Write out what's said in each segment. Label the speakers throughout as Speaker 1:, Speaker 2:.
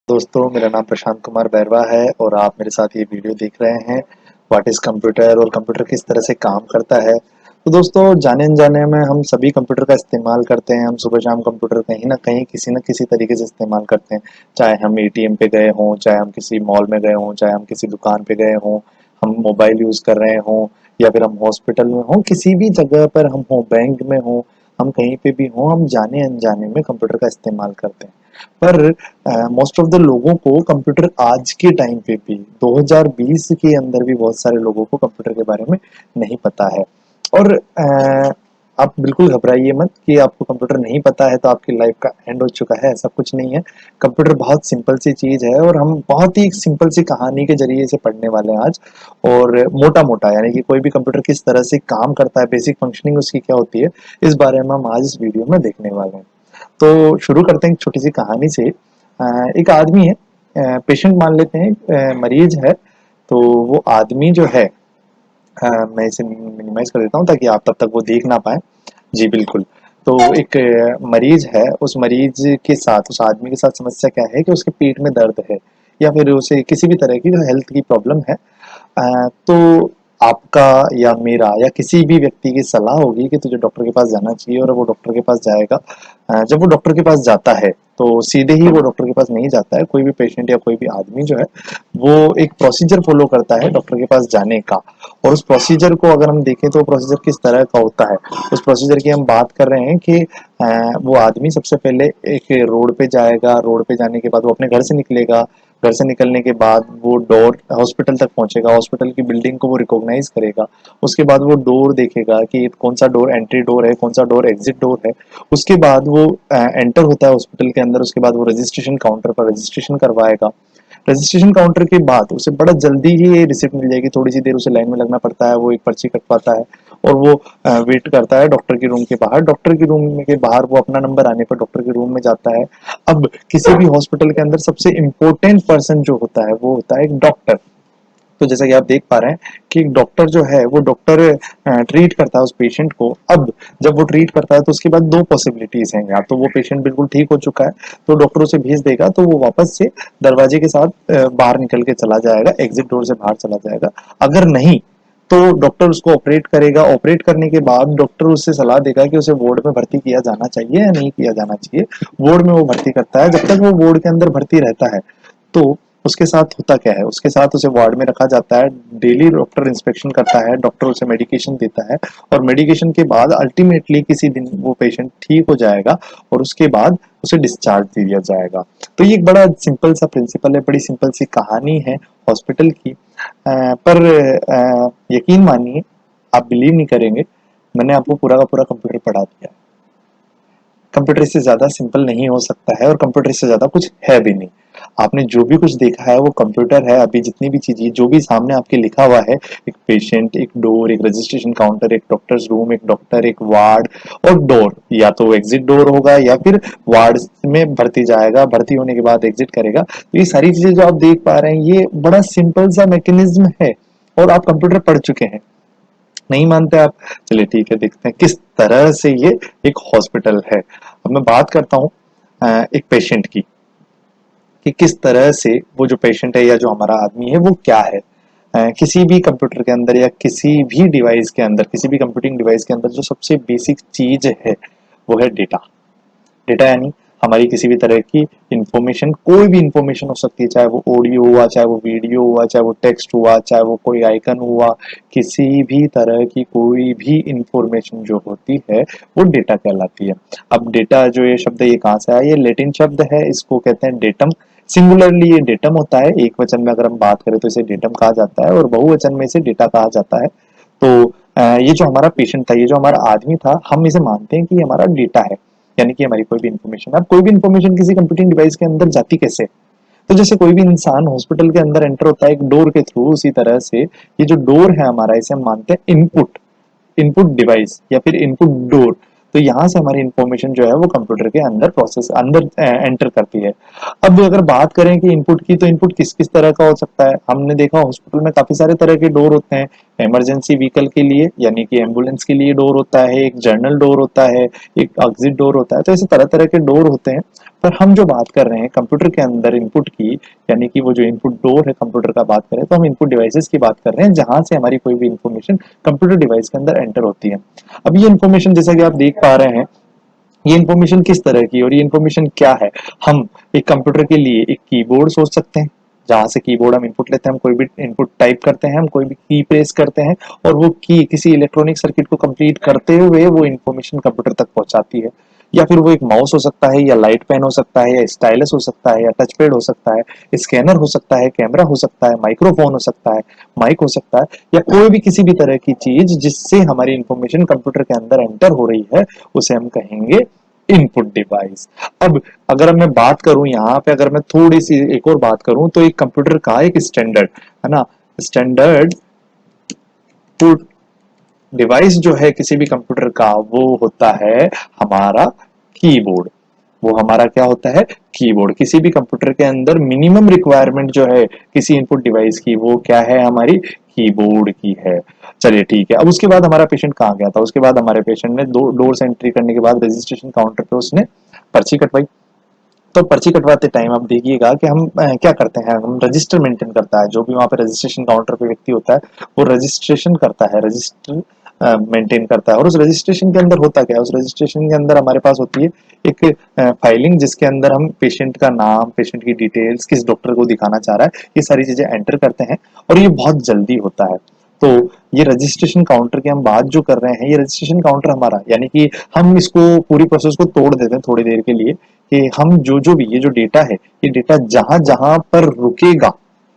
Speaker 1: दोस्तों, मेरा नाम प्रशांत कुमार बैरवा है और आप मेरे साथ ये वीडियो देख रहे हैं व्हाट इज़ कंप्यूटर और कंप्यूटर किस तरह से काम करता है। तो दोस्तों, जाने अनजाने में हम सभी कंप्यूटर का इस्तेमाल करते हैं। हम सुबह शाम कंप्यूटर कहीं न किसी तरीके से इस्तेमाल करते हैं। चाहे हम एटीएम पे गए हों, चाहे हम किसी मॉल में गए हों, चाहे हम किसी दुकान पे गए हों, हम मोबाइल यूज़ कर रहे हों या फिर हम हॉस्पिटल में हों, किसी भी जगह पर हम हों, बैंक में हों, हम कहीं पे भी हों, हम जाने अनजाने में कंप्यूटर का इस्तेमाल करते हैं। पर मोस्ट ऑफ द लोगों को कंप्यूटर आज के टाइम पे भी 2020 के अंदर भी बहुत सारे लोगों को कंप्यूटर के बारे में नहीं पता है। और आप बिल्कुल घबराइए मत कि आपको कंप्यूटर नहीं पता है तो आपकी लाइफ का एंड हो चुका है, ऐसा कुछ नहीं है। कंप्यूटर बहुत सिंपल सी चीज़ है और हम बहुत ही सिंपल सी कहानी के ज़रिए इसे पढ़ने वाले हैं आज। और मोटा-मोटा यानी कि कोई भी कंप्यूटर किस तरह से काम करता है, बेसिक फंक्शनिंग उसकी क्या होती है, इस बारे में हम आज इस वीडियो में देखने वाले हैं। तो शुरू करते हैं एक छोटी सी कहानी से। एक आदमी है, पेशेंट मान लेते हैं, मरीज है। तो वो आदमी जो है, मैं इसे मिनिमाइज कर देता हूँ ताकि आप तब तक वो देख ना पाए। जी बिल्कुल। तो एक मरीज है, उस मरीज के साथ, उस आदमी के साथ समस्या क्या है कि उसके पेट में दर्द है या फिर उसे किसी भी तरह की हेल्थ की प्रॉब्लम है। तो आपका या मेरा या किसी भी व्यक्ति की सलाह होगी कि तुझे डॉक्टर के पास जाना चाहिए और वो डॉक्टर के पास जाएगा। जब वो डॉक्टर के पास जाता है तो सीधे ही वो डॉक्टर के पास नहीं जाता है। कोई भी पेशेंट या कोई भी आदमी जो है वो एक प्रोसीजर फॉलो करता है डॉक्टर के पास जाने का। और उस प्रोसीजर को अगर हम देखें तो प्रोसीजर किस तरह का होता है, उस प्रोसीजर की हम बात कर रहे हैं कि वो आदमी सबसे पहले एक रोड पे जाएगा। रोड पे जाने के बाद वो अपने घर से निकलेगा। घर से निकलने के बाद वो डोर हॉस्पिटल तक पहुंचेगा। हॉस्पिटल की बिल्डिंग को वो रिकॉग्नाइज करेगा। उसके बाद वो डोर देखेगा कि कौन सा डोर एंट्री डोर है, कौन सा डोर एग्जिट डोर है। उसके बाद वो एंटर होता है हॉस्पिटल के अंदर। उसके बाद वो रजिस्ट्रेशन काउंटर पर रजिस्ट्रेशन करवाएगा। रजिस्ट्रेशन काउंटर के बाद उसे बड़ा जल्दी ही ये रिसिप्ट मिल जाएगी। थोड़ी सी देर उसे लाइन में लगना पड़ता है, वो एक पर्ची कटवाता है और वो वेट करता है डॉक्टर के रूम के बाहर। डॉक्टर के रूम के बाहर वो अपना नंबर आने पर डॉक्टर के रूम में जाता है। अब किसी भी हॉस्पिटल के अंदर सबसे इम्पोर्टेंट पर्सन जो होता है वो होता है एक डॉक्टर। तो जैसा कि आप देख पा रहे हैं कि एक डॉक्टर जो है वो डॉक्टर ट्रीट करता है उस पेशेंट को। अब जब वो ट्रीट करता है तो उसके बाद दो पॉसिबिलिटीज हैं। या तो वो पेशेंट बिल्कुल ठीक हो चुका है तो डॉक्टर उसे भेज देगा, तो वो वापस से दरवाजे के साथ बाहर निकल के चला जाएगा, एग्जिट डोर से बाहर चला जाएगा। अगर नहीं तो डॉक्टर उसको ऑपरेट करेगा। ऑपरेट करने के बाद डॉक्टर उससे सलाह देगा कि उसे वार्ड में भर्ती किया जाना चाहिए या नहीं किया जाना चाहिए। वार्ड में वो भर्ती करता है। जब तक वो वार्ड के अंदर भर्ती रहता है तो उसके साथ होता क्या है, उसके साथ उसे वार्ड में रखा जाता है। डेली डॉक्टर इंस्पेक्शन करता है, डॉक्टर उसे मेडिकेशन देता है और मेडिकेशन के बाद अल्टीमेटली किसी दिन वो पेशेंट ठीक हो जाएगा और उसके बाद उसे डिस्चार्ज दे दिया जाएगा। तो ये एक बड़ा सिंपल सा प्रिंसिपल है, बड़ी सिंपल सी कहानी है हॉस्पिटल की। पर यकीन मानिए, आप बिलीव नहीं करेंगे, मैंने आपको पूरा का पूरा कंप्यूटर पढ़ा दिया। कंप्यूटर इससे ज़्यादा सिंपल नहीं हो सकता है और कंप्यूटर इससे ज़्यादा कुछ है भी नहीं। आपने जो भी कुछ देखा है वो कंप्यूटर है। अभी जितनी भी चीज़ें जो भी सामने आपके लिखा हुआ है, एक पेशेंट, एक डोर, एक रजिस्ट्रेशन काउंटर, एक डॉक्टर्स रूम, एक डॉक्टर, एक वार्ड और डोर, या तो एग्जिट डोर होगा या फिर वार्ड में भर्ती जाएगा, भर्ती होने के बाद एग्जिट करेगा। तो ये सारी चीज़ें जो आप देख पा रहे हैं ये बड़ा सिंपल सा मैकेनिज्म है और आप कंप्यूटर पढ़ चुके हैं। नहीं मानते आप? चलिए ठीक है, देखते हैं किस तरह से ये एक हॉस्पिटल है। अब मैं बात करता हूँ एक पेशेंट की, कि किस तरह से वो जो पेशेंट है या जो हमारा आदमी है वो क्या है। किसी भी कंप्यूटर के अंदर या किसी भी डिवाइस के अंदर, किसी भी कंप्यूटिंग डिवाइस के अंदर जो सबसे बेसिक चीज है वो है डेटा। डेटा यानी हमारी किसी भी तरह की इंफॉर्मेशन, कोई भी इंफॉर्मेशन हो सकती है, चाहे वो ऑडियो हुआ, चाहे वो वीडियो हुआ, चाहे वो टेक्स्ट हुआ, चाहे वो कोई आइकन हुआ, किसी भी तरह की कोई भी इंफॉर्मेशन जो होती है वो डेटा कहलाती है। अब डेटा जो ये शब्द है ये कहाँ से आया? ये लैटिन शब्द है, इसको कहते हैं डेटम। सिंगुलरली ये डेटम होता है, एक वचन में अगर हम बात करें तो इसे डेटम कहा जाता है और बहुवचन में इसे डेटा कहा जाता है। तो ये जो हमारा पेशेंट था, ये जो हमारा आदमी था, हम इसे मानते हैं कि ये हमारा डेटा है, यानी कि हमारी कोई भी इंफॉर्मेशन। अब कोई भी इंफॉर्मेशन किसी कंप्यूटिंग डिवाइस के अंदर जाती कैसे? तो जैसे कोई भी इंसान हॉस्पिटल के अंदर एंटर होता है एक डोर के थ्रू, उसी तरह से ये जो डोर है हमारा, इसे हम मानते हैं इनपुट, इनपुट डिवाइस या फिर इनपुट डोर। तो यहाँ से हमारी इंफॉर्मेशन जो है वो कंप्यूटर के अंदर प्रोसेस अंदर एंटर करती है। अब अगर बात करें कि इनपुट की, तो इनपुट किस किस तरह का हो सकता है? हमने देखा हॉस्पिटल में काफी सारे तरह के डोर होते हैं। इमरजेंसी व्हीकल के लिए यानी कि एम्बुलेंस के लिए डोर होता है, एक जर्नल डोर होता है, एक एग्जिट डोर होता है। तो ऐसे तरह तरह के डोर होते हैं। पर हम जो बात कर रहे हैं कंप्यूटर के अंदर इनपुट की, यानी कि वो जो इनपुट डोर है कंप्यूटर का बात करें, तो हम इनपुट डिवाइसेस की बात कर रहे हैं जहां से हमारी कोई भी इंफॉर्मेशन कंप्यूटर डिवाइस के अंदर एंटर होती है। अब ये इंफॉर्मेशन जैसा कि आप देख पा रहे हैं, ये इंफॉर्मेशन किस तरह की और ये इंफॉर्मेशन क्या है। हम एक कंप्यूटर के लिए एक कीबोर्ड सोच सकते हैं, जहां से कीबोर्ड हम इनपुट लेते हैं, हम कोई भी इनपुट टाइप करते हैं, हम कोई भी की प्रेस करते हैं और वो की किसी इलेक्ट्रॉनिक सर्किट को कंप्लीट करते हुए वो इंफॉर्मेशन कंप्यूटर तक पहुंचाती है। या फिर वो एक माउस हो सकता है, या लाइट पेन हो सकता है, या स्टाइलस हो सकता है, या टच पैड हो सकता है, स्कैनर हो सकता है, कैमरा हो सकता है, माइक्रोफोन हो सकता है, माइक हो सकता है, या कोई भी किसी भी तरह की चीज जिससे हमारी इंफॉर्मेशन कंप्यूटर के अंदर एंटर हो रही है, उसे हम कहेंगे इनपुट डिवाइस। अब अगर मैं बात करूं यहाँ पे, अगर मैं थोड़ी सी एक और बात करूं, तो एक कंप्यूटर का एक स्टैंडर्ड है ना, स्टैंडर्ड पुट डिवाइस जो है किसी भी कंप्यूटर का, वो होता है हमारा कीबोर्ड। वो हमारा क्या होता है, कीबोर्ड। किसी भी कंप्यूटर के अंदर मिनिमम रिक्वायरमेंट जो है किसी इनपुट डिवाइस की, वो क्या है, हमारी कीबोर्ड की है। चलिए ठीक है। अब उसके बाद हमारा पेशेंट कहाँ गया था, उसके बाद हमारे पेशेंट ने दो डोर से एंट्री करने के बाद रजिस्ट्रेशन काउंटर पे उसने पर्ची कटवाई। तो पर्ची कटवाते टाइम आप देखिएगा कि हम क्या करते हैं, हम रजिस्टर मेंटेन करता है, जो भी वहाँ पे रजिस्ट्रेशन काउंटर पे व्यक्ति होता है वो रजिस्ट्रेशन करता है, रजिस्टर मेंटेन करता है। और उस रजिस्ट्रेशन के अंदर होता क्या है, उस रजिस्ट्रेशन के अंदर हमारे पास होती है एक फाइलिंग, जिसके अंदर हम पेशेंट का नाम, पेशेंट की डिटेल्स, किस डॉक्टर को दिखाना चाह रहा है, ये सारी चीजें एंटर करते हैं। और ये बहुत जल्दी होता है। तो ये रजिस्ट्रेशन काउंटर की हम बात जो कर रहे हैं, ये रजिस्ट्रेशन काउंटर हमारा, यानी कि हम इसको पूरी प्रोसेस को तोड़ देते हैं थोड़ी देर के लिए, कि हम जो जो भी ये जो डेटा है, ये डेटा जहां जहां पर रुकेगा,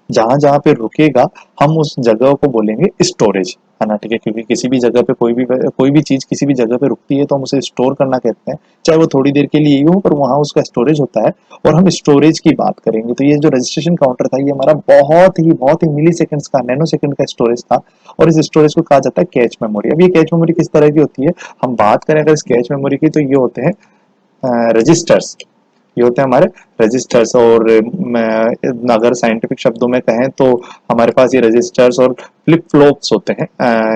Speaker 1: जहां जहां पे रुकेगा, हम उस जगह को बोलेंगे स्टोरेज, है ना। ठीक है, क्योंकि किसी भी जगह पे कोई भी चीज किसी भी जगह पे रुकती है तो हम उसे स्टोर करना कहते हैं, चाहे वो थोड़ी देर के लिए ही हो, पर वहां उसका स्टोरेज होता है। और हम स्टोरेज की बात करेंगे तो ये जो रजिस्ट्रेशन काउंटर था, ये हमारा बहुत ही मिली सेकंड्स का, नैनो सेकंड का स्टोरेज था। और इस स्टोरेज को कहा जाता है कैच मेमोरी। अब ये कैच मेमोरी किस तरह की होती है, हम बात करें अगर इस कैच मेमोरी की, तो ये होते हैं रजिस्टर्स। ये होते हैं हमारे रजिस्टर्स। और अगर साइंटिफिक शब्दों में कहें तो हमारे पास ये रजिस्टर्स और फ्लिप फ्लॉप्स होते हैं।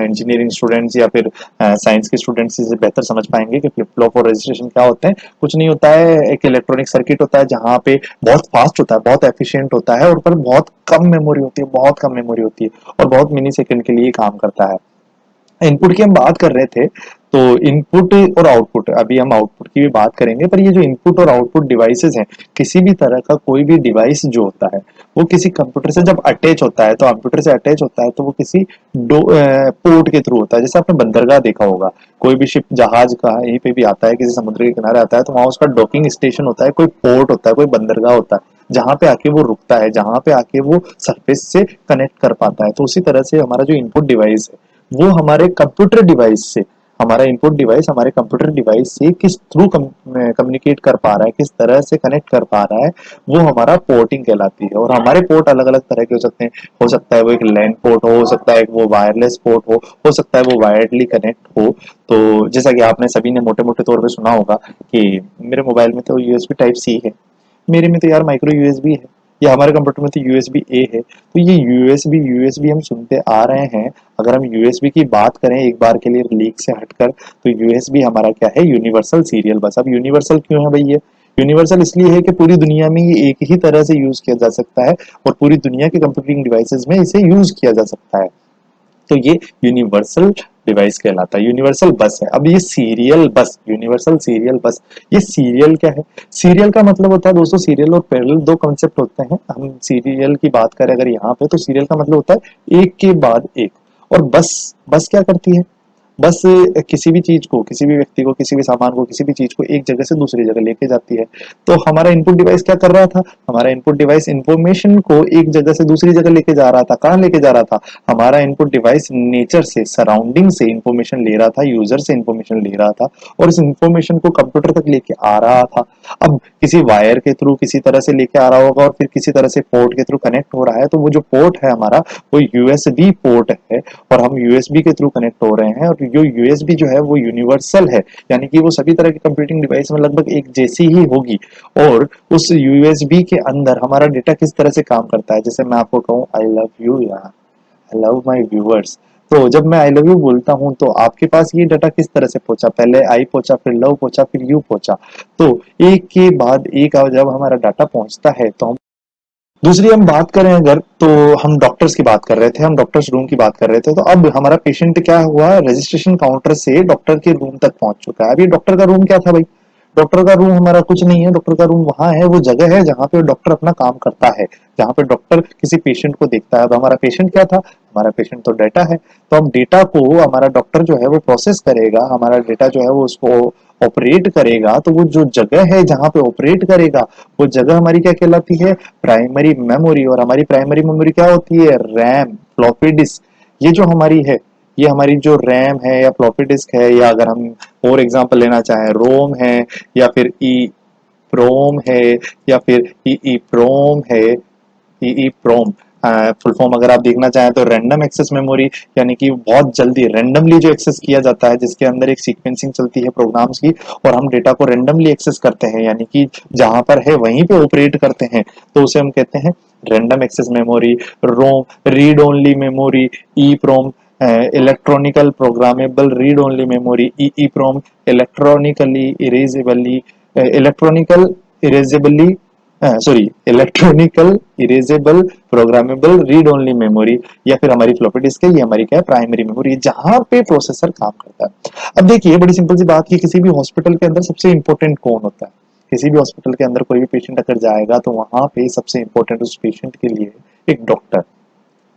Speaker 1: इंजीनियरिंग स्टूडेंट्स या फिर साइंस के स्टूडेंट्स इसे बेहतर समझ पाएंगे कि फ्लिप फ्लॉप और रजिस्ट्रेशन क्या होते हैं। कुछ नहीं होता है, एक इलेक्ट्रॉनिक सर्किट होता है जहाँ पे बहुत फास्ट होता है, बहुत एफिशिएंट होता है, और पर बहुत कम मेमोरी होती है, बहुत कम मेमोरी होती है, और बहुत मिनी सेकंड के लिए काम करता है। इनपुट की हम बात कर रहे थे, तो इनपुट और आउटपुट, अभी हम आउटपुट की भी बात करेंगे। पर ये जो इनपुट और आउटपुट डिवाइसेस हैं, किसी भी तरह का कोई भी डिवाइस जो होता है, वो किसी कंप्यूटर से जब अटैच होता है, तो कंप्यूटर से अटैच होता है तो वो किसी पोर्ट के थ्रू होता है। जैसे आपने बंदरगाह देखा होगा, कोई भी शिप, जहाज कहीं पे भी आता है, किसी समुद्र के किनारे आता है, तो वहां उसका डॉकिंग स्टेशन होता है, कोई पोर्ट होता है, कोई बंदरगाह होता है, जहां पे आके वो रुकता है, जहां पे आके वो सरफेस से कनेक्ट कर पाता है। तो उसी तरह से हमारा जो इनपुट डिवाइस है, वो हमारे कंप्यूटर डिवाइस से, हमारा इनपुट डिवाइस हमारे कंप्यूटर डिवाइस से किस थ्रू कम्युनिकेट कर पा रहा है, किस तरह से कनेक्ट कर पा रहा है, वो हमारा पोर्टिंग कहलाती है। और हमारे पोर्ट अलग अलग तरह के हो सकते हैं। हो सकता है वो एक लैन पोर्ट हो सकता है वो वायरलेस पोर्ट हो सकता है वो वायर्डली कनेक्ट हो। तो जैसा कि आपने सभी ने मोटे मोटे तौर पर सुना होगा कि मेरे मोबाइल में तो यूएसबी टाइप सी है, मेरे में तो यार माइक्रो यूएसबी है, या हमारे कंप्यूटर में तो यूएसबी ए है। तो ये यूएसबी हम सुनते आ रहे हैं। अगर हम यूएसबी की बात करें एक बार के लिए लीक से हटकर, तो यूएसबी हमारा क्या है, यूनिवर्सल सीरियल बस। अब यूनिवर्सल क्यों है भाई ये, यूनिवर्सल इसलिए है कि पूरी दुनिया में ये एक ही तरह से यूज किया जा सकता है, और पूरी दुनिया के कंप्यूटिंग डिवाइसेस में इसे यूज किया जा सकता है। तो ये यूनिवर्सल डिवाइस कहलाता है, यूनिवर्सल बस है। अब ये सीरियल बस, यूनिवर्सल सीरियल बस, ये सीरियल क्या है, सीरियल का मतलब होता है दोस्तों, सीरियल और पैरेलल दो कॉन्सेप्ट होते हैं। हम सीरियल की बात करें अगर यहाँ पे, तो सीरियल का मतलब होता है एक के बाद एक। और बस, बस क्या करती है, बस किसी भी चीज को, किसी भी व्यक्ति को, किसी भी सामान को, किसी भी चीज को एक जगह से दूसरी जगह लेके जाती है। तो हमारा इनपुट डिवाइस क्या कर रहा था, हमारा इनपुट डिवाइस इंफॉर्मेशन को एक जगह से दूसरी जगह लेके जा रहा था। कहाँ लेके जा रहा था, हमारा इनपुट डिवाइस नेचर से, सराउंडिंग से इंफॉर्मेशन ले रहा था, यूजर से इंफॉर्मेशन ले रहा था, और इस इंफॉर्मेशन को कंप्यूटर तक लेके आ रहा था। अब किसी वायर के थ्रू किसी तरह से लेके आ रहा होगा, और फिर किसी तरह से पोर्ट के थ्रू कनेक्ट हो रहा है। तो वो जो पोर्ट है हमारा, वो यूएसबी पोर्ट है, और हम यूएसबी के थ्रू कनेक्ट हो रहे हैं। और जो यूएसबी जो है वो यूनिवर्सल है, यानी कि वो सभी तरह के कंप्यूटिंग डिवाइस में लगभग एक जैसी ही होगी। और उस यूएसबी के अंदर हमारा डेटा किस तरह से काम करता है, जैसे मैं आपको कहूँ आई लव यू यार, आई लव माई व्यूअर्स, तो जब मैं आई लव यू बोलता हूँ तो आपके पास ये डाटा किस तरह से पहुंचा, पहले आई पहुंचा, फिर लव पहुंचा, फिर यू पहुंचा। तो एक के बाद एक जब हमारा डाटा पहुंचता है तो हम दूसरी हम बात करें अगर, तो हम डॉक्टर्स की बात कर रहे थे, हम डॉक्टर्स रूम की बात कर रहे थे, तो अब हमारा पेशेंट क्या हुआ, रजिस्ट्रेशन काउंटर से डॉक्टर के रूम तक पहुंच चुका है। अब ये डॉक्टर का रूम क्या था भाई, डॉक्टर का रूम हमारा कुछ नहीं है, डॉक्टर का रूम वहां है, वो जगह है जहां पे डॉक्टर अपना काम करता है, जहां पे डॉक्टर किसी पेशेंट को देखता है। अब हमारा पेशेंट क्या था, हमारा पेशेंट तो डेटा है, तो अब डेटा को हमारा डॉक्टर जो है वो प्रोसेस करेगा, हमारा डेटा जो है वो उसको ऑपरेट करेगा, तो वो जो जगह है जहां पे ऑपरेट करेगा वो जगह हमारी क्या कहलाती है, प्राइमरी मेमोरी। और हमारी प्राइमरी मेमोरी क्या होती है, रैम, फ्लॉपी डिस्क। ये जो हमारी है, ये हमारी जो रैम है या फ्लॉपी डिस्क है, या अगर हम और एग्जांपल लेना चाहें रोम है, या फिर ई प्रोम है, या फिर ई प्रोम है, ई प्रोम फुल फॉर्म अगर आप देखना चाहें तो रैंडम एक्सेस मेमोरी, यानी कि बहुत जल्दी रैंडमली जो एक्सेस किया जाता है, जिसके अंदर एक सीक्वेंसिंग चलती है प्रोग्राम्स की, और हम डेटा को रैंडमली एक्सेस करते हैं, यानी कि जहां पर है वहीं पे ऑपरेट करते हैं, तो उसे हम कहते हैं random access memory. ROM, read only memory, E PROM electronical programmable read only memory, E PROM electronically erasably, electronical erasably sorry electronical erasable programmable read only memory, या फिर हमारी फ्लॉपी डिस्क है, ये हमारी क्या है, प्राइमरी मेमोरी, जहां पे प्रोसेसर काम करता है। अब देखिए बड़ी सिंपल सी बात, कि किसी भी हॉस्पिटल के अंदर सबसे इंपॉर्टेंट कौन होता है, किसी भी हॉस्पिटल के अंदर कोई भी पेशेंट अगर जाएगा तो वहां पे सबसे इंपॉर्टेंट उस पेशेंट के लिए एक डॉक्टर।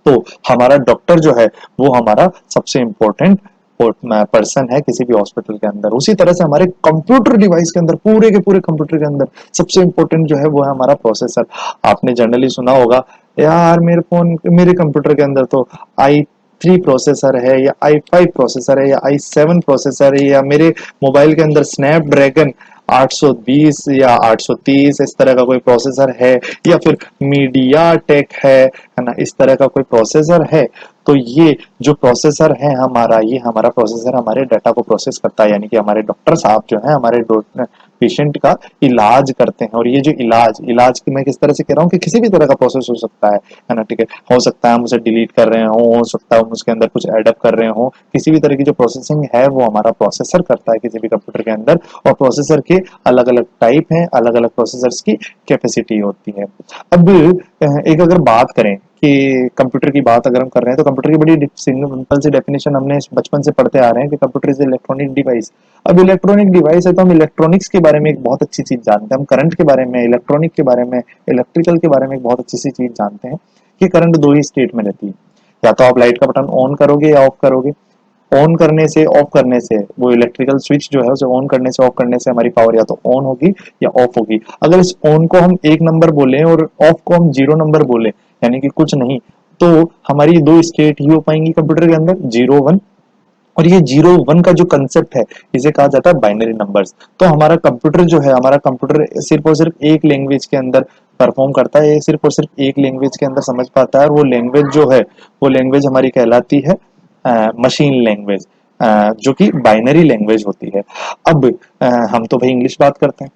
Speaker 1: तो हमारा डॉक्टर जो है वो हमारा सबसे इंपॉर्टेंट पर्सन है किसी भी हॉस्पिटल के अंदर। उसी तरह से हमारे कंप्यूटर डिवाइस के अंदर, पूरे के पूरे कंप्यूटर के अंदर सबसे इंपॉर्टेंट जो है वो है हमारा प्रोसेसर। आपने जनरली सुना होगा, यार मेरे कंप्यूटर के अंदर तो i3 प्रोसेसर है, या i5 प्रोसेसर है, या i7 प्रोसेसर है, या मेरे मोबाइल के अंदर स्नैपड्रैगन 820 या 830 इस तरह का कोई प्रोसेसर है, या फिर मीडिया टेक है ना, इस तरह का कोई प्रोसेसर है। तो ये जो प्रोसेसर है हमारा, ये हमारा प्रोसेसर हमारे डाटा को प्रोसेस करता है, यानी कि हमारे डॉक्टर साहब जो है हमारे पेशेंट का इलाज करते हैं। और ये जो इलाज इलाज की मैं किस तरह से कह रहा हूँ, कि किसी भी तरह का प्रोसेस हो सकता है ना, ठीक है, हो सकता है हम उसे डिलीट कर रहे हो सकता है हम उसके अंदर कुछ एडअप कर रहे हो, किसी भी तरह की जो प्रोसेसिंग है वो हमारा प्रोसेसर करता है किसी भी कंप्यूटर के अंदर। और प्रोसेसर के अलग अलग टाइप हैं, अलग अलग प्रोसेसर्स की कैपेसिटी होती है। अब एक अगर बात करें कि कंप्यूटर की बात अगर हम कर रहे हैं, तो कंप्यूटर की बड़ी सिंपल सी डेफिनेशन हमने बचपन से पढ़ते आ रहे हैं कि कंप्यूटर इज इलेक्ट्रॉनिक डिवाइस। अब इलेक्ट्रॉनिक डिवाइस है तो हम इलेक्ट्रॉनिक्स के बारे में एक बहुत अच्छी चीज जानते हैं, हम करंट के बारे में, इलेक्ट्रॉनिक के बारे में, इलेक्ट्रिकल के बारे में एक बहुत अच्छी सी चीज जानते हैं, कि करंट दो ही स्टेट में रहती है, या तो आप लाइट का बटन ऑन करोगे या ऑफ करोगे। ऑन करने से ऑफ करने से, वो इलेक्ट्रिकल स्विच जो है उसे ऑन करने से ऑफ करने से हमारी पावर या तो ऑन होगी या ऑफ होगी। अगर इस ऑन को हम 1 नंबर बोले और ऑफ को हम 0 नंबर बोले, यानी कि कुछ नहीं, तो हमारी दो स्टेट ही हो पाएंगी कंप्यूटर के अंदर, 0 1। और ये 0 1 का जो कंसेप्ट है इसे कहा जाता है बाइनरी नंबर्स। तो हमारा कंप्यूटर जो है, हमारा कंप्यूटर सिर्फ और सिर्फ एक लैंग्वेज के अंदर परफॉर्म करता है, सिर्फ और सिर्फ एक लैंग्वेज के अंदर समझ पाता है, और वो लैंग्वेज जो है वो लैंग्वेज हमारी कहलाती है मशीन लैंग्वेज, जो कि बाइनरी लैंग्वेज होती है। अब हम तो भाई इंग्लिश बात करते हैं,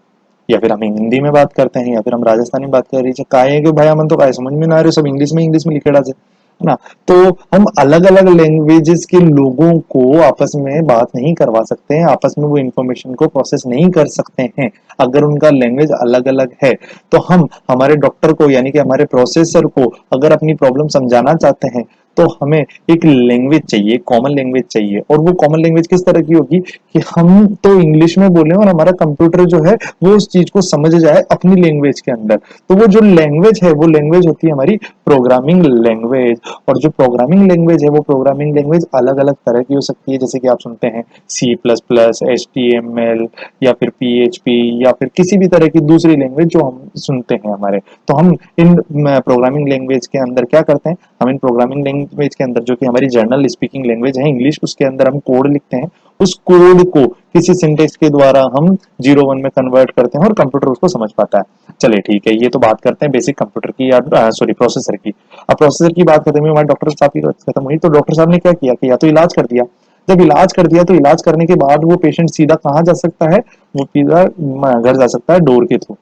Speaker 1: या फिर हम हिंदी में बात करते हैं, या फिर हम राजस्थानी में बात कर रही है, काय है कि भाई हम तो काय समझ में ना आ रहे, सब इंग्लिश में लिखेड़ा है ना। तो हम अलग अलग लैंग्वेजेस के लोगों को आपस में बात नहीं करवा सकते हैं, आपस में वो इंफॉर्मेशन को प्रोसेस नहीं कर सकते हैं अगर उनका लैंग्वेज अलग अलग है। तो हम हमारे डॉक्टर को, यानी कि हमारे प्रोसेसर को अगर अपनी प्रॉब्लम समझाना चाहते हैं, तो हमें एक लैंग्वेज चाहिए, कॉमन लैंग्वेज चाहिए। और वो कॉमन लैंग्वेज किस तरह की होगी, कि हम तो इंग्लिश में बोले और हमारा कंप्यूटर जो है वो उस चीज को समझ जाए अपनी लैंग्वेज के अंदर। तो वो जो लैंग्वेज है वो लैंग्वेज होती है हमारी प्रोग्रामिंग लैंग्वेज। और जो प्रोग्रामिंग लैंग्वेज है वो प्रोग्रामिंग लैंग्वेज अलग अलग तरह की हो सकती है, जैसे कि आप सुनते हैं C++, HTML, या फिर PHP, या फिर किसी भी तरह की दूसरी लैंग्वेज जो हम सुनते हैं हमारे। तो हम इन प्रोग्रामिंग लैंग्वेज के अंदर क्या करते हैं, हम इन प्रोग्रामिंग लैंग्वेज के अंदर, जो कि हमारी जर्नल स्पीकिंग लैंग्वेज है इंग्लिश, उसके अंदर हम कोड लिखते हैं। उस कोड को किसी सिंटेक्स के द्वारा हम 0 1 में कन्वर्ट करते हैं और कंप्यूटर उसको समझ पाता है। चलिए ठीक है, ये तो बात करते हैं बेसिक कंप्यूटर की, या सॉरी प्रोसेसर की। अब प्रोसेसर की बात करते हैं, हमारे डॉक्टर साहब की खत्म हुई, तो डॉक्टर साहब ने क्या किया, कि या तो इलाज कर दिया। जब इलाज कर दिया तो इलाज करने के बाद वो पेशेंट सीधा कहाँ जा सकता है, वो सीधा घर जा सकता है डोर के थ्रू।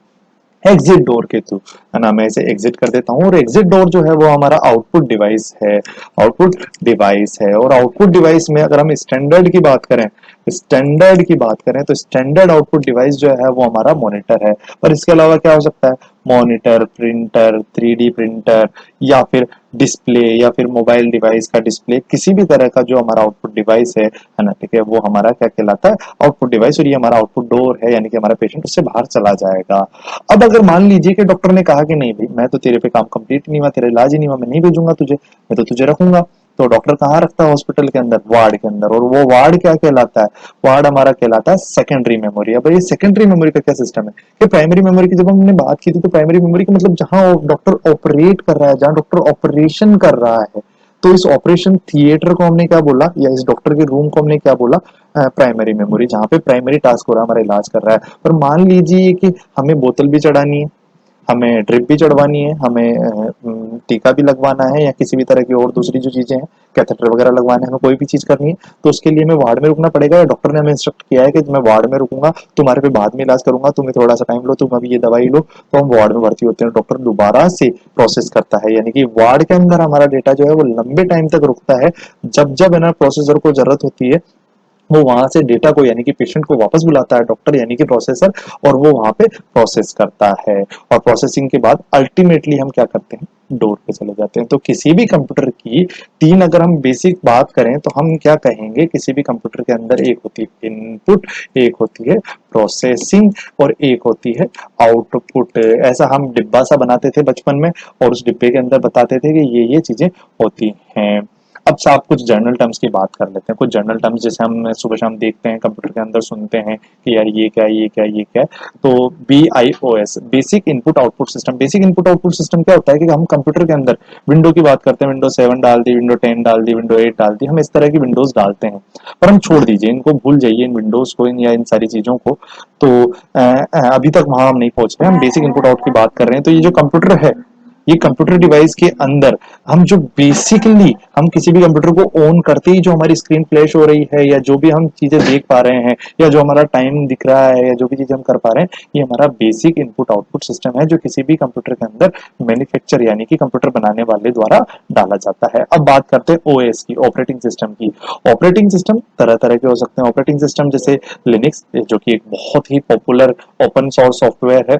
Speaker 1: एग्जिट डोर के थ्रू, है ना, मैं इसे एग्जिट कर देता हूँ। और एग्जिट डोर जो है वो हमारा आउटपुट डिवाइस है, आउटपुट डिवाइस है। और आउटपुट डिवाइस में अगर हम स्टैंडर्ड की बात करें, स्टैंडर्ड की बात करें तो स्टैंडर्ड आउटपुट डिवाइस जो है वो हमारा मॉनिटर है। और इसके अलावा क्या हो सकता है, मॉनिटर, प्रिंटर, 3D प्रिंटर, या फिर डिस्प्ले, या फिर मोबाइल डिवाइस का डिस्प्ले, किसी भी तरह का जो हमारा आउटपुट डिवाइस है ना, ठीक है, वो हमारा क्या कहलाता है, आउटपुट डिवाइस। और ये हमारा आउटपुट डोर है, यानी कि हमारा पेशेंट उससे बाहर चला जाएगा। अब अगर मान लीजिए कि डॉक्टर ने कहा कि नहीं भाई, मैं तो तेरे पे काम कंप्लीट नहीं हुआ, तेरा इलाज ही नहीं हुआ, मैं नहीं भेजूंगा तुझे, मैं तो तुझे रखूंगा। तो डॉक्टर कहाँ रखता है, हॉस्पिटल के अंदर, वार्ड के अंदर। और वो वार्ड क्या कहलाता है, वार्ड हमारा कहलाता है सेकेंडरी मेमोरी। अब ये सेकेंडरी मेमोरी का क्या सिस्टम है कि प्राइमरी मेमोरी की जब हमने बात की थी, तो प्राइमरी मेमोरी का मतलब जहां डॉक्टर ऑपरेट कर रहा है, जहां डॉक्टर ऑपरेशन कर रहा है, तो इस ऑपरेशन थिएटर को हमने क्या बोला, या इस डॉक्टर के रूम को हमने क्या बोला, प्राइमरी मेमोरी, जहां पे प्राइमरी टास्क हो रहा है, हमारा इलाज कर रहा है। पर मान लीजिए कि हमें बोतल भी चढ़ानी है, हमें ड्रिप भी चढ़वानी है, हमें टीका भी लगवाना है, या किसी भी तरह की और दूसरी जो चीजें हैं, कैथेटर वगैरह लगवाना है, हमें कोई भी चीज करनी है, तो उसके लिए हमें वार्ड में रुकना पड़ेगा। या डॉक्टर ने हमें इंस्ट्रक्ट किया है कि मैं वार्ड में रुकूंगा, तुम्हारे पे बाद में इलाज करूंगा, तुम्हें थोड़ा सा टाइम लो, तुम अभी ये दवाई लो, तो हम वार्ड में भर्ती होते हैं। डॉक्टर दोबारा से प्रोसेस करता है, यानी कि वार्ड के अंदर हमारा डेटा जो है वो लंबे टाइम तक रुकता है। जब जब है ना प्रोसेसर को जरूरत होती है, वो वहां से डेटा को, यानी कि पेशेंट को वापस बुलाता है डॉक्टर, यानी कि प्रोसेसर, और वो वहां पे प्रोसेस करता है। और प्रोसेसिंग के बाद अल्टीमेटली हम क्या करते हैं, डोर पे चले जाते हैं। तो किसी भी कंप्यूटर की तीन अगर हम बेसिक बात करें तो हम क्या कहेंगे, किसी भी कंप्यूटर के अंदर एक होती है इनपुट, एक होती है प्रोसेसिंग, और एक होती है आउटपुट। ऐसा हम डिब्बा सा बनाते थे बचपन में, और उस डिब्बे के अंदर बताते थे कि ये चीजें होती हैं। अब से आप कुछ जर्नल टर्म्स की बात कर लेते हैं। कुछ जर्नल टर्म्स जैसे हम सुबह शाम देखते हैं कंप्यूटर के अंदर, सुनते हैं कि यार ये क्या, ये क्या, ये क्या है। तो BIOS, basic input output system. Basic input output system क्या होता है कि हम कंप्यूटर के अंदर विंडो की बात करते हैं, विंडो 7 डाल दी, विंडो 10 डाल दी, विंडो 8 डाल दी, हम इस तरह की विंडोज डालते हैं। पर हम छोड़ दीजिए इनको, भूल जाइए इन विंडोज को, या इन सारी चीजों को। तो अभी तक वहां हम नहीं पहुंच रहे, हम बेसिक इनपुट आउट की बात कर रहे हैं। तो ये जो कंप्यूटर है, ये कंप्यूटर डिवाइस के अंदर हम जो बेसिकली, हम किसी भी कंप्यूटर को ऑन करते ही जो हमारी स्क्रीन फ्लैश हो रही है, या जो भी हम चीजें देख पा रहे हैं, या जो हमारा टाइम दिख रहा है, या जो भी चीजें हम कर पा रहे हैं, ये हमारा बेसिक इनपुट आउटपुट सिस्टम है, जो किसी भी कंप्यूटर के अंदर मैन्युफैक्चर, यानी कि कंप्यूटर बनाने वाले द्वारा डाला जाता है। अब बात करते हैं OS की, ऑपरेटिंग सिस्टम की। ऑपरेटिंग सिस्टम तरह तरह के हो सकते हैं। ऑपरेटिंग सिस्टम जैसे लिनक्स, जो कि एक बहुत ही पॉपुलर ओपन सोर्स सॉफ्टवेयर है।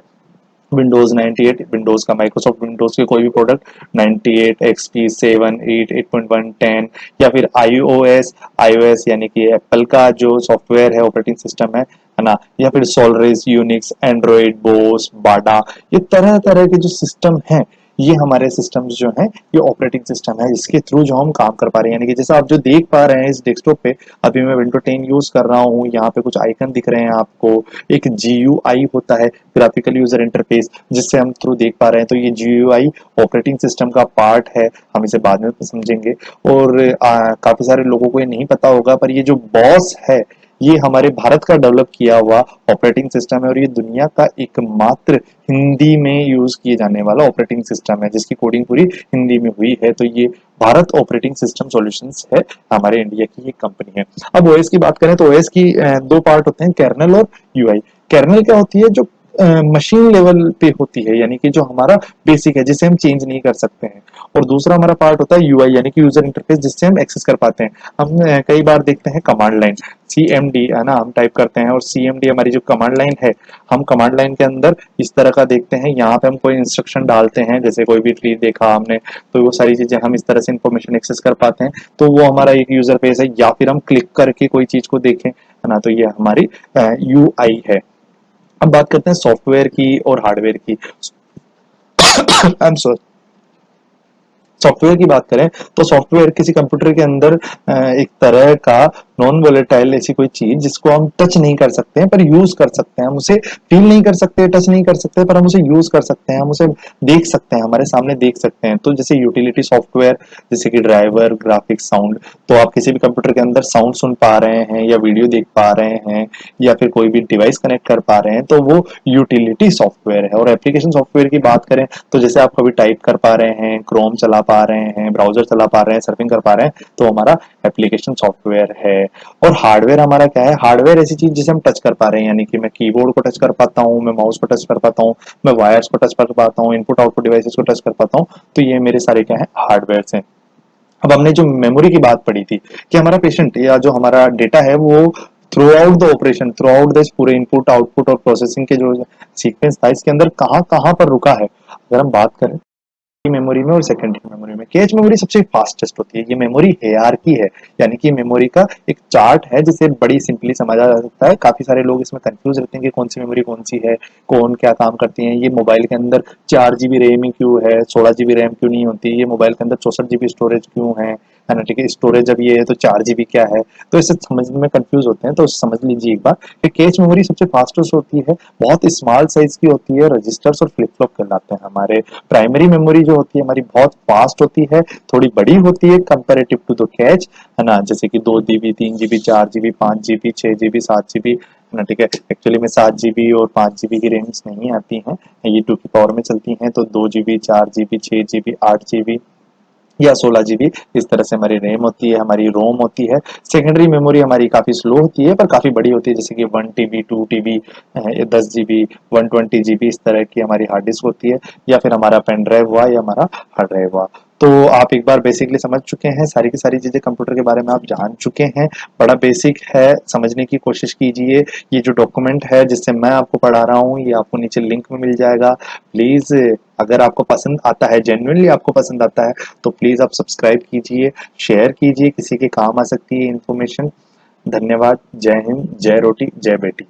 Speaker 1: विंडोज 98, विंडोज का, माइक्रोसॉफ्ट विंडोज के कोई भी प्रोडक्ट, 98, XP, 7, 8, 8.1, 10, या फिर iOS यानी कि एप्पल का जो सॉफ्टवेयर है, ऑपरेटिंग सिस्टम है ना, या फिर सोलरिस, यूनिक्स, एंड्रॉइड, बोस, बाडा, ये तरह तरह के जो सिस्टम हैं, ये हमारे सिस्टम्स जो हैं, ये ऑपरेटिंग सिस्टम है, इसके थ्रू जो हम काम कर पा रहे हैं। यानी कि जैसे आप जो देख पा रहे हैं इस डेस्कटॉप पे, अभी मैं विंडो 10 यूज कर रहा हूँ, यहाँ पे कुछ आइकन दिख रहे हैं आपको। एक GUI होता है, ग्राफिकल यूजर इंटरफेस, जिससे हम थ्रू देख पा रहे हैं। तो ये GUI ऑपरेटिंग सिस्टम का पार्ट है, हम इसे बाद में समझेंगे। और काफी सारे लोगों को ये नहीं पता होगा, पर ये जो बॉस है, ये हमारे भारत का डेवलप किया हुआ ऑपरेटिंग सिस्टम है, और ये दुनिया का एकमात्र हिंदी में यूज किए जाने वाला ऑपरेटिंग सिस्टम है, जिसकी कोडिंग पूरी हिंदी में हुई है। तो ये भारत ऑपरेटिंग सिस्टम सॉल्यूशंस है, हमारे इंडिया की एक कंपनी है। अब OS की बात करें तो OS की दो पार्ट होते हैं, कर्नेल और UI। कर्नेल क्या होती है, जो मशीन लेवल पे होती है, यानी कि जो हमारा बेसिक है, जिसे हम चेंज नहीं कर सकते हैं। और दूसरा हमारा पार्ट होता है UI, यानी कि यूजर इंटरफेस, जिससे हम एक्सेस कर पाते हैं। हम कई बार देखते हैं कमांड लाइन, CMD, है ना, हम टाइप करते हैं, और CMD हमारी जो कमांड लाइन है, हम कमांड लाइन के अंदर इस तरह का देखते हैं। यहाँ पे हम कोई इंस्ट्रक्शन डालते हैं, जैसे कोई भी ट्री देखा हमने, तो वो सारी चीजें हम इस तरह से इंफॉर्मेशन एक्सेस कर पाते हैं। तो वो हमारा एक यूजर फेस है, या फिर हम क्लिक करके कोई चीज को देखें, है ना, तो ये हमारी UI है। अब बात करते हैं सॉफ्टवेयर की और हार्डवेयर की। आई एम सॉरी, सॉफ्टवेयर की बात करें तो सॉफ्टवेयर किसी कंप्यूटर के अंदर एक तरह का नॉन वोलेटाइल ऐसी कोई चीज, जिसको हम टच नहीं कर सकते हैं पर यूज कर सकते हैं। हम उसे फील नहीं कर सकते, टच नहीं कर सकते, पर हम उसे यूज कर सकते हैं, हम उसे देख सकते हैं, हमारे सामने देख सकते हैं। तो जैसे यूटिलिटी सॉफ्टवेयर, जैसे कि ड्राइवर, ग्राफिक्स, साउंड। तो आप किसी भी कंप्यूटर के अंदर साउंड सुन पा रहे हैं, या वीडियो देख पा रहे हैं, या फिर कोई भी डिवाइस कनेक्ट कर पा रहे हैं, तो वो यूटिलिटी सॉफ्टवेयर है। और एप्लीकेशन सॉफ्टवेयर की बात करें तो जैसे आप कभी टाइप कर पा रहे हैं, क्रोम चला पा रहे हैं, ब्राउजर चला पा रहे हैं, सर्फिंग कर पा रहे हैं, तो हमारा एप्लीकेशन सॉफ्टवेयर है। और हार्डवेयर हमारा क्या है? हार्डवेयर ऐसी चीज जिसे हम टच कर पा रहे हैं, यानी कि मैं कीबोर्ड को टच कर पाता हूँ, मैं माउस को टच कर पाता हूँ, मैं वायर्स को टच कर पाता हूँ, इनपुट आउटपुट डिवाइसेस को टच कर पाता हूँ। तो ये मेरे सारे क्या है? हार्डवेयर हैं। अब हमने जो मेमोरी की बात पढ़ी थी कि हमारा पेशेंट या जो हमारा डेटा है वो through out the operation, through out this पूरे इनपुट आउटपुट और प्रोसेसिंग के जो सीक्वेंस था, इसके अंदर कहाँ कहाँ पर रुका है, अगर हम बात करें मेमोरी में और सेकेंडरी मेमोरी में। कैच मेमोरी सबसे फास्टेस्ट होती है। ये मेमोरी हायरार्की है, यानी कि मेमोरी का एक चार्ट है जिसे बड़ी सिंपली समझा जा सकता है। काफी सारे लोग इसमें कंफ्यूज रहते हैं कि कौन सी मेमोरी कौन सी है, कौन क्या काम करती है। ये मोबाइल के अंदर 4 GB रैम ही क्यों है, 16 GB रैम क्यों नहीं होती, ये मोबाइल के अंदर 64 GB स्टोरेज क्यों है ना? ठीक है, स्टोरेज जब ये है तो 4 GB क्या है, तो इसे समझने में कंफ्यूज होते हैं। तो समझ लीजिए एक बार कि कैच मेमोरी सबसे फास्टेस्ट होती है, बहुत स्मॉल साइज की होती है, रजिस्टर्स और फ्लिप फ्लॉप कहलाते हैं हमारे। प्राइमरी मेमोरी जो होती है हमारी बहुत फास्ट होती है, थोड़ी बड़ी होती है कंपेरेटिव टू द कैच, है ना? जैसे कि 2 GB, 3 GB, 4 GB, 5 GB, 6 GB, 7 GB, है ना? ठीक है, एक्चुअली में 7 GB और 5 GB की रेंज नहीं आती हैं, ये 2 की पावर में चलती हैं। तो 2 GB, 4 GB, 6 GB, 8 GB या 16 GB, इस तरह से हमारी रैम होती है, हमारी रोम होती है। सेकेंडरी मेमोरी हमारी काफी स्लो होती है पर काफी बड़ी होती है, जैसे कि 1 TB, 2 TB, 10 GB, 120 GB, इस तरह की हमारी हार्ड डिस्क होती है। या फिर हमारा पेन ड्राइव हुआ या हमारा हार्ड ड्राइव हुआ। तो आप एक बार बेसिकली समझ चुके हैं, सारी की सारी चीजें कंप्यूटर के बारे में आप जान चुके हैं। बड़ा बेसिक है, समझने की कोशिश कीजिए। ये जो डॉक्यूमेंट है जिससे मैं आपको पढ़ा रहा हूँ, ये आपको नीचे लिंक में मिल जाएगा। प्लीज, अगर आपको पसंद आता है, जेन्युइनली आपको पसंद आता है, तो प्लीज आप सब्सक्राइब कीजिए, शेयर कीजिए, किसी के काम आ सकती है इन्फॉर्मेशन। धन्यवाद। जय हिंद, जय रोटी, जय बेटी।